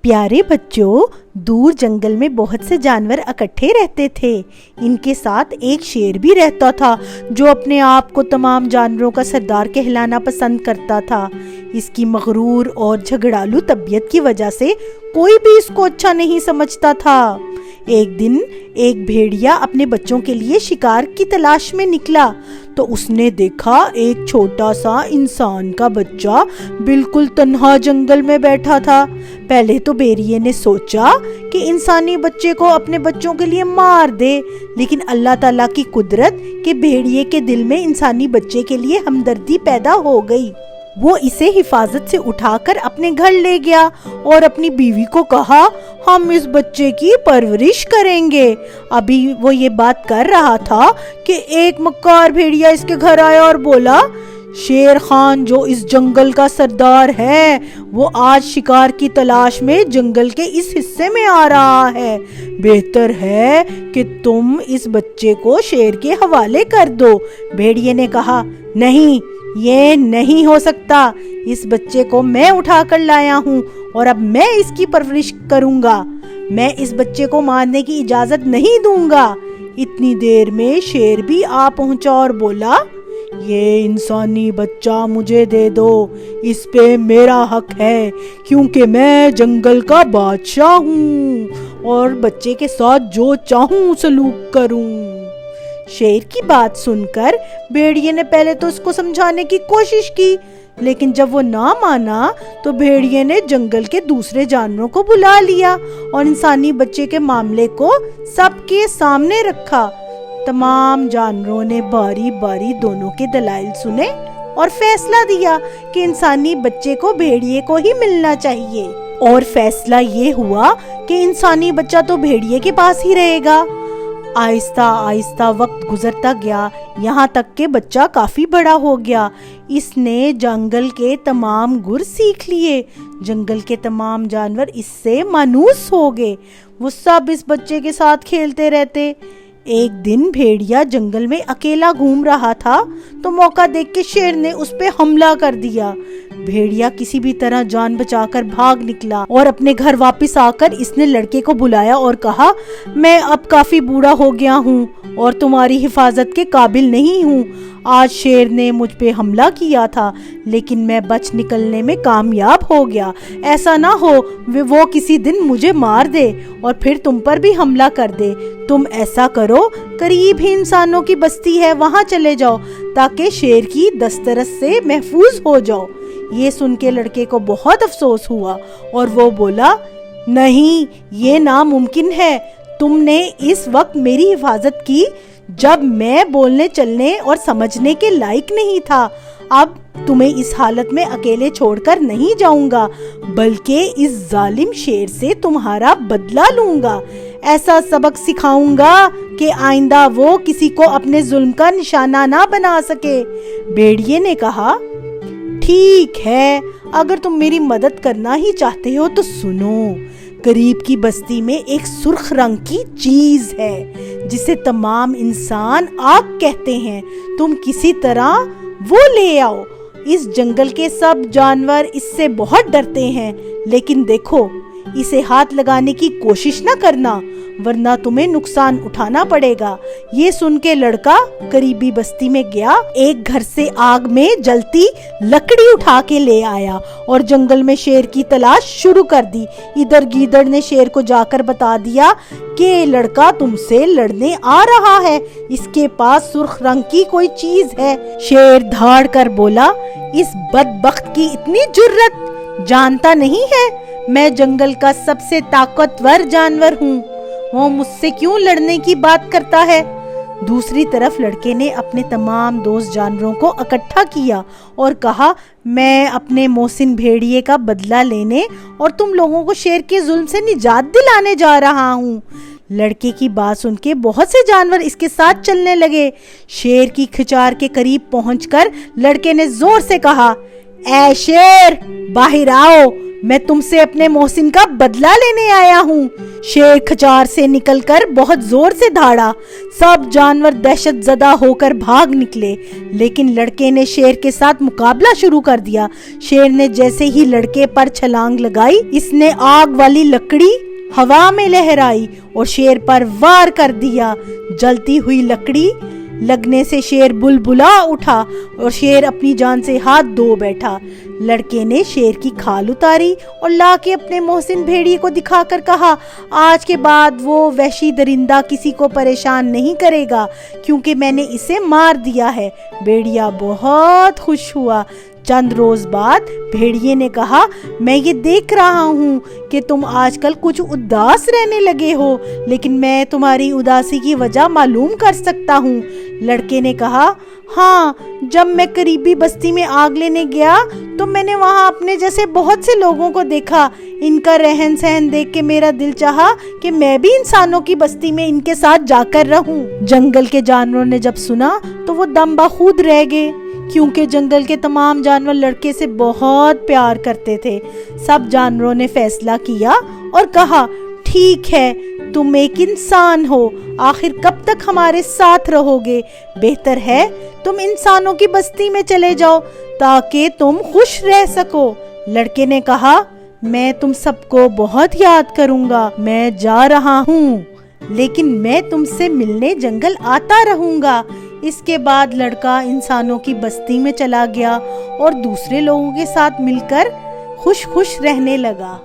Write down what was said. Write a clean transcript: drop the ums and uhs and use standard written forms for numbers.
پیارے بچوں، دور جنگل میں بہت سے جانور اکٹھے رہتے تھے۔ ان کے ساتھ ایک شیر بھی رہتا تھا جو اپنے آپ کو تمام جانوروں کا سردار کہلانا پسند کرتا تھا۔ اس کی مغرور اور جھگڑالو طبیعت کی وجہ سے کوئی بھی اس کو اچھا نہیں سمجھتا تھا۔ ایک دن ایک بھیڑیا اپنے بچوں کے لیے شکار کی تلاش میں نکلا تو اس نے دیکھا ایک چھوٹا سا انسان کا بچہ بالکل تنہا جنگل میں بیٹھا تھا۔ پہلے تو بھیڑیے نے سوچا کہ انسانی بچے کو اپنے بچوں کے لیے مار دے، لیکن اللہ تعالیٰ کی قدرت کہ بھیڑیے کے دل میں انسانی بچے کے لیے ہمدردی پیدا ہو گئی۔ وہ اسے حفاظت سے اٹھا کر اپنے گھر لے گیا اور اپنی بیوی کو کہا، ہم اس بچے کی پرورش کریں گے۔ ابھی وہ یہ بات کر رہا تھا کہ ایک مکار بھیڑیا اس کے گھر آیا اور بولا، شیر خان جو اس جنگل کا سردار ہے وہ آج شکار کی تلاش میں جنگل کے اس حصے میں آ رہا ہے۔ بہتر ہے کہ تم اس بچے کو شیر کے حوالے کر دو۔ بھیڑیے نے کہا، نہیں، یہ نہیں ہو سکتا۔ اس بچے کو میں اٹھا کر لایا ہوں اور اب میں اس کی پرورش کروں گا۔ میں اس بچے کو مارنے کی اجازت نہیں دوں گا۔ اتنی دیر میں شیر بھی آ پہنچا اور بولا، یہ انسانی بچہ مجھے دے دو، اس پہ میرا حق ہے کیونکہ میں جنگل کا بادشاہ ہوں اور بچے کے ساتھ جو چاہوں سلوک کروں۔ شیر کی بات سن کر بھیڑیے نے پہلے تو اس کو سمجھانے کی کوشش کی، لیکن جب وہ نہ مانا تو بھیڑیے نے جنگل کے دوسرے جانوروں کو بلا لیا اور انسانی بچے کے معاملے کو سب کے سامنے رکھا۔ تمام جانوروں نے باری باری دونوں کے دلائل سنے اور فیصلہ دیا کہ انسانی بچے کو بھیڑیے کو ہی ملنا چاہیے، اور فیصلہ یہ ہوا کہ انسانی بچہ تو بھیڑیے کے پاس ہی رہے گا۔ آہستہ آہستہ وقت گزرتا گیا، یہاں تک کہ بچہ کافی بڑا ہو گیا۔ اس نے جنگل کے تمام گر سیکھ لیے۔ جنگل کے تمام جانور اس سے مانوس ہو گئے۔ وہ سب اس بچے کے ساتھ کھیلتے رہتے۔ ایک دن بھیڑیا جنگل میں اکیلا گھوم رہا تھا تو موقع دیکھ کے شیر نے اس پہ حملہ کر دیا۔ بھیڑیا کسی بھی طرح جان بچا کر بھاگ نکلا اور اپنے گھر واپس آ کر اس نے لڑکے کو بلایا اور کہا، میں اب کافی بوڑھا ہو گیا ہوں اور تمہاری حفاظت کے قابل نہیں ہوں۔ آج شیر نے مجھ پہ حملہ کیا تھا لیکن میں بچ نکلنے میں کامیاب ہو گیا۔ ایسا نہ ہو وہ کسی دن مجھے مار دے اور پھر تم پر بھی حملہ کر دے۔ تم ایسا کرو، قریب ہی انسانوں کی بستی ہے، وہاں چلے جاؤ تاکہ شیر کی دسترس سے محفوظ ہو جاؤ۔ یہ سن کے لڑکے کو بہت افسوس ہوا اور وہ بولا، نہیں، یہ ناممکن ہے۔ تم نے اس وقت میری حفاظت کی جب میں بولنے چلنے اور سمجھنے کے لائق نہیں تھا۔ اب تمہیں اس حالت میں اکیلے چھوڑ کر نہیں جاؤں گا، بلکہ اس ظالم شیر سے تمہارا بدلہ لوں گا۔ ایسا سبق سکھاؤں گا کہ آئندہ وہ کسی کو اپنے ظلم کا نشانہ نہ بنا سکے۔ بھیڑیے نے کہا، ٹھیک ہے، اگر تم میری مدد کرنا ہی چاہتے ہو تو سنو۔ قریب کی بستی میں ایک سرخ رنگ کی چیز ہے جسے تمام انسان آگ کہتے ہیں۔ تم کسی طرح وہ لے آؤ۔ اس جنگل کے سب جانور اس سے بہت ڈرتے ہیں، لیکن دیکھو، اسے ہاتھ لگانے کی کوشش نہ کرنا ورنہ تمہیں نقصان اٹھانا پڑے گا۔ یہ سن کے لڑکا قریبی بستی میں گیا، ایک گھر سے آگ میں جلتی لکڑی اٹھا کے لے آیا اور جنگل میں شیر کی تلاش شروع کر دی۔ ادھر گیدڑ نے شیر کو جا کر بتا دیا کہ لڑکا تم سے لڑنے آ رہا ہے، اس کے پاس سرخ رنگ کی کوئی چیز ہے۔ شیر دھاڑ کر بولا، اس بدبخت کی اتنی جرت! جانتا نہیں ہے میں جنگل کا سب سے طاقتور جانور ہوں، وہ مجھ سے کیوں لڑنے کی بات کرتا ہے؟ دوسری طرف لڑکے نے اپنے تمام دوست جانوروں کو اکٹھا کیا اور کہا، میں اپنے محسن بھیڑیے کا بدلہ لینے اور تم لوگوں کو شیر کے ظلم سے نجات دلانے جا رہا ہوں۔ لڑکے کی بات سن کے بہت سے جانور اس کے ساتھ چلنے لگے۔ شیر کی کھچار کے قریب پہنچ کر لڑکے نے زور سے کہا، اے شیر باہر آؤ، میں تم سے اپنے محسن کا بدلہ لینے آیا ہوں۔ شیر کھچار سے نکل کر بہت زور سے دھاڑا، سب جانور دہشت زدہ ہو کر بھاگ نکلے، لیکن لڑکے نے شیر کے ساتھ مقابلہ شروع کر دیا۔ شیر نے جیسے ہی لڑکے پر چھلانگ لگائی، اس نے آگ والی لکڑی ہوا میں لہرائی اور شیر پر وار کر دیا۔ جلتی ہوئی لکڑی لگنے سے شیر بلبلا اٹھا اور شیر اپنی جان سے ہاتھ دھو بیٹھا۔ لڑکے نے شیر کی کھال اتاری اور لا کے اپنے محسن بھیڑیے کو دکھا کر کہا، آج کے بعد وہ وحشی درندہ کسی کو پریشان نہیں کرے گا کیونکہ میں نے اسے مار دیا ہے۔ بھیڑیا بہت خوش ہوا۔ چند روز بعد بھیڑیے نے کہا، میں یہ دیکھ رہا ہوں کہ تم آج کل کچھ اداس رہنے لگے ہو، لیکن میں تمہاری اداسی کی وجہ معلوم کر سکتا ہوں۔ لڑکے نے کہا، ہاں، جب میں قریبی بستی میں آگ لینے گیا تو میں نے وہاں اپنے جیسے بہت سے لوگوں کو دیکھا۔ ان کا رہن سہن دیکھ کے میرا دل چاہا کہ میں بھی انسانوں کی بستی میں ان کے ساتھ جا کر رہوں۔ جنگل کے جانوروں نے جب سنا تو وہ دم بخود رہ گئے، کیونکہ جنگل کے تمام جانور لڑکے سے بہت پیار کرتے تھے۔ سب جانوروں نے فیصلہ کیا اور کہا، ٹھیک ہے، تم ایک انسان ہو، آخر کب تک ہمارے ساتھ رہو گے؟ بہتر ہے تم انسانوں کی بستی میں چلے جاؤ تاکہ تم خوش رہ سکو۔ لڑکے نے کہا، میں تم سب کو بہت یاد کروں گا، میں جا رہا ہوں، لیکن میں تم سے ملنے جنگل آتا رہوں گا۔ اس کے بعد لڑکا انسانوں کی بستی میں چلا گیا اور دوسرے لوگوں کے ساتھ مل کر خوش رہنے لگا۔